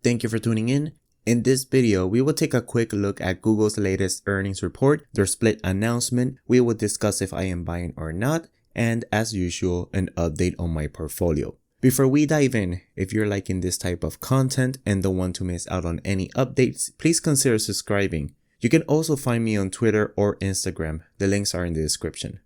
Thank you for tuning in. In this video, we will take a quick look at Google's latest earnings report, their split announcement. We will discuss if I am buying or not, and as usual, an update on my portfolio. Before we dive in, if you're liking this type of content and don't want to miss out on any updates, please consider subscribing. You can also find me on Twitter or Instagram. The links are in the description.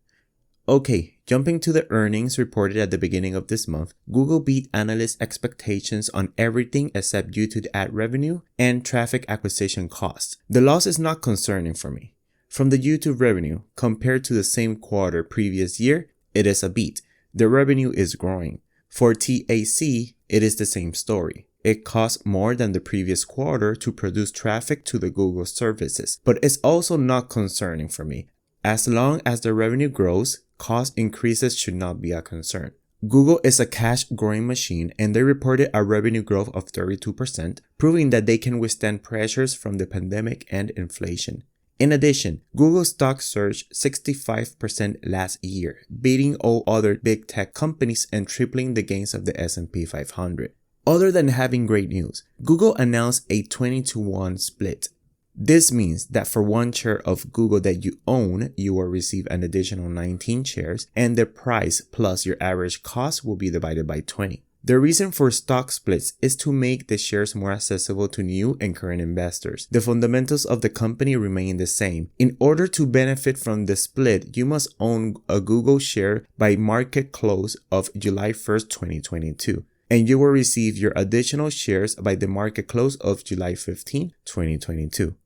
Okay, jumping to the earnings reported at the beginning of this month, Google beat analyst expectations on everything except YouTube ad revenue and traffic acquisition costs. The loss is not concerning for me. From the YouTube revenue, compared to the same quarter previous year, it is a beat. The revenue is growing. For TAC, it is the same story. It costs more than the previous quarter to produce traffic to the Google services, but it's also not concerning for me. As long as the revenue grows, cost increases should not be a concern. Google is a cash growing machine and they reported a revenue growth of 32%, proving that they can withstand pressures from the pandemic and inflation. In addition, Google stock surged 65% last year, beating all other big tech companies and tripling the gains of the S&P 500. Other than having great news, Google announced a 20-to-1 split. This means that for one share of Google that you own, you will receive an additional 19 shares and the price plus your average cost will be divided by 20. The reason for stock splits is to make the shares more accessible to new and current investors. The fundamentals of the company remain the same. In order to benefit from the split, you must own a Google share by market close of July 1st, 2022. And you will receive your additional shares by the market close of July 15, 2022.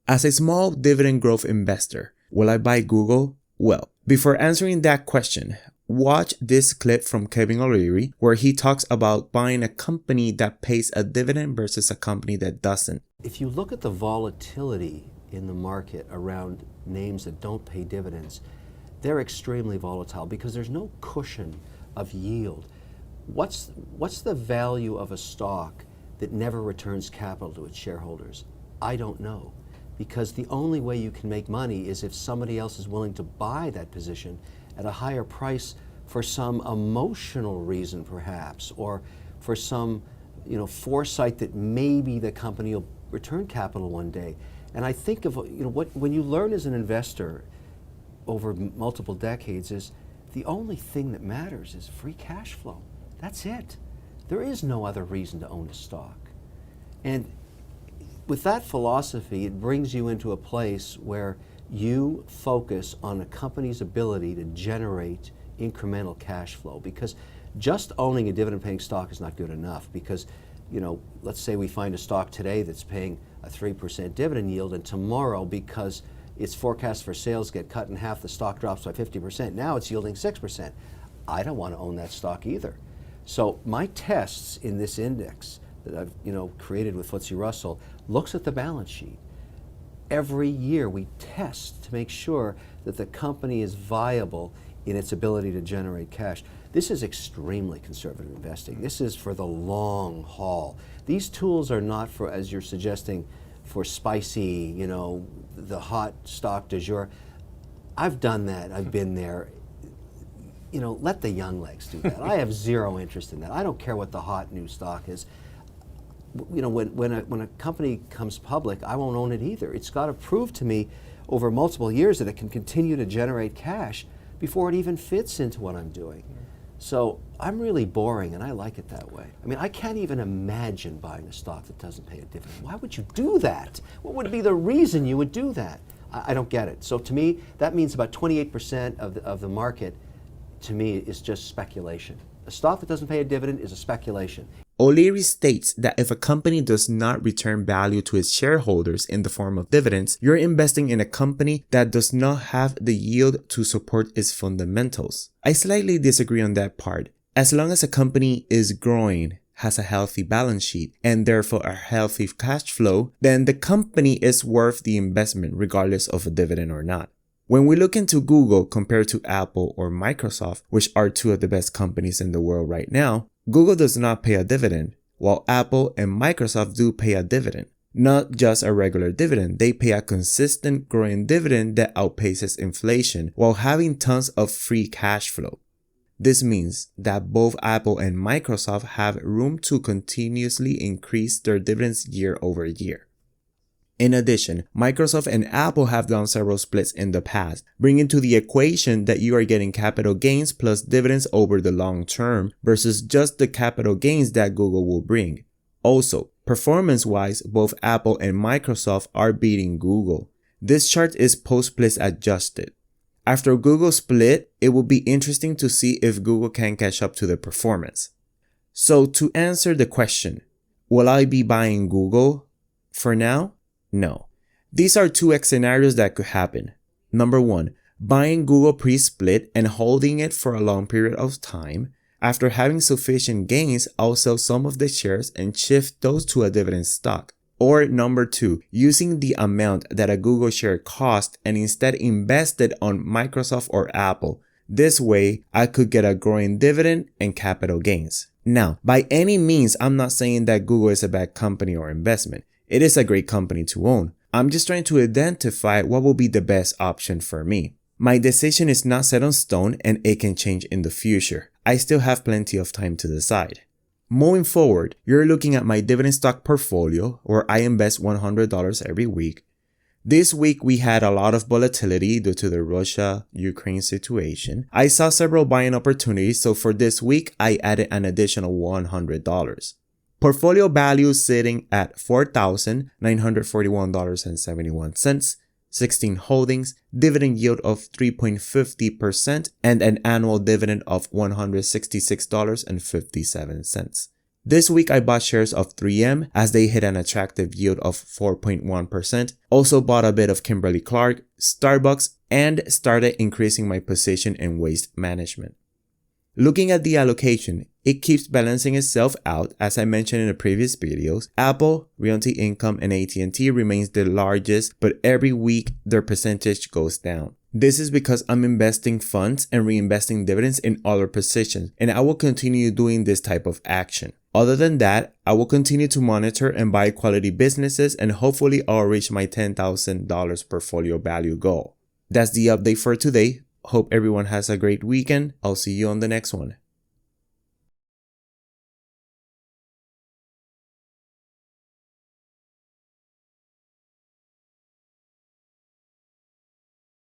As a small dividend growth investor, will I buy Google? Well, before answering that question, watch this clip from Kevin O'Leary where he talks about buying a company that pays a dividend versus a company that doesn't. If you look at the volatility in the market around names that don't pay dividends, they're extremely volatile because there's no cushion of yield. What's the value of a stock that never returns capital to its shareholders? I don't know. Because the only way you can make money is if somebody else is willing to buy that position at a higher price for some emotional reason perhaps, or for some foresight that maybe the company will return capital one day. And I think of when you learn as an investor over multiple decades is the only thing that matters is free cash flow. That's it. There is no other reason to own a stock. And with that philosophy, it brings you into a place where you focus on a company's ability to generate incremental cash flow, because just owning a dividend-paying stock is not good enough. Because, let's say we find a stock today that's paying a 3% dividend yield, and tomorrow, because its forecast for sales get cut in half, the stock drops by 50%. Now it's yielding 6%. I don't want to own that stock either. So my tests in this index that I've created with FTSE Russell looks at the balance sheet. Every year we test to make sure that the company is viable in its ability to generate cash. This is extremely conservative investing. This is for the long haul. These tools are not for, as you're suggesting, for spicy, the hot stock du jour. I've done that. I've been there. Let the young legs do that. I have zero interest in that. I don't care what the hot new stock is. When a company comes public, I won't own it either. It's got to prove to me over multiple years that it can continue to generate cash before it even fits into what I'm doing. So I'm really boring, and I like it that way. I mean, I can't even imagine buying a stock that doesn't pay a dividend. Why would you do that? What would be the reason you would do that? I don't get it. So to me, that means about 28% of the market, to me, is just speculation. A stock that doesn't pay a dividend is a speculation. O'Leary states that if a company does not return value to its shareholders in the form of dividends, you're investing in a company that does not have the yield to support its fundamentals. I slightly disagree on that part. As long as a company is growing, has a healthy balance sheet, and therefore a healthy cash flow, then the company is worth the investment regardless of a dividend or not. When we look into Google compared to Apple or Microsoft, which are two of the best companies in the world right now, Google does not pay a dividend, while Apple and Microsoft do pay a dividend. Not just a regular dividend, they pay a consistent growing dividend that outpaces inflation while having tons of free cash flow. This means that both Apple and Microsoft have room to continuously increase their dividends year over year. In addition, Microsoft and Apple have done several splits in the past, bringing to the equation that you are getting capital gains plus dividends over the long term versus just the capital gains that Google will bring. Also, performance-wise, both Apple and Microsoft are beating Google. This chart is post-split adjusted. After Google split, it will be interesting to see if Google can catch up to the performance. So to answer the question, will I be buying Google? For now, no. These are 2x scenarios that could happen. Number 1, buying Google pre-split and holding it for a long period of time. After having sufficient gains, I'll sell some of the shares and shift those to a dividend stock. Or number 2, using the amount that a Google share cost and instead invest it on Microsoft or Apple. This way, I could get a growing dividend and capital gains. Now, by any means, I'm not saying that Google is a bad company or investment. It is a great company to own. I'm just trying to identify what will be the best option for me. My decision is not set on stone and it can change in the future. I still have plenty of time to decide. Moving forward, you're looking at my dividend stock portfolio where I invest $100 every week. This week we had a lot of volatility due to the Russia-Ukraine situation. I saw several buying opportunities, so for this week I added an additional $100. Portfolio value sitting at $4,941.71, 16 holdings, dividend yield of 3.50%, and an annual dividend of $166.57. This week I bought shares of 3M as they hit an attractive yield of 4.1%. Also bought a bit of Kimberly-Clark, Starbucks, and started increasing my position in waste management. Looking at the allocation, it keeps balancing itself out. As I mentioned in the previous videos, Apple, Realty Income, and AT&T remains the largest, but every week their percentage goes down. This is because I'm investing funds and reinvesting dividends in other positions, and I will continue doing this type of action. Other than that, I will continue to monitor and buy quality businesses, and hopefully I'll reach my $10,000 portfolio value goal. That's the update for today. Hope everyone has a great weekend. I'll see you on the next one.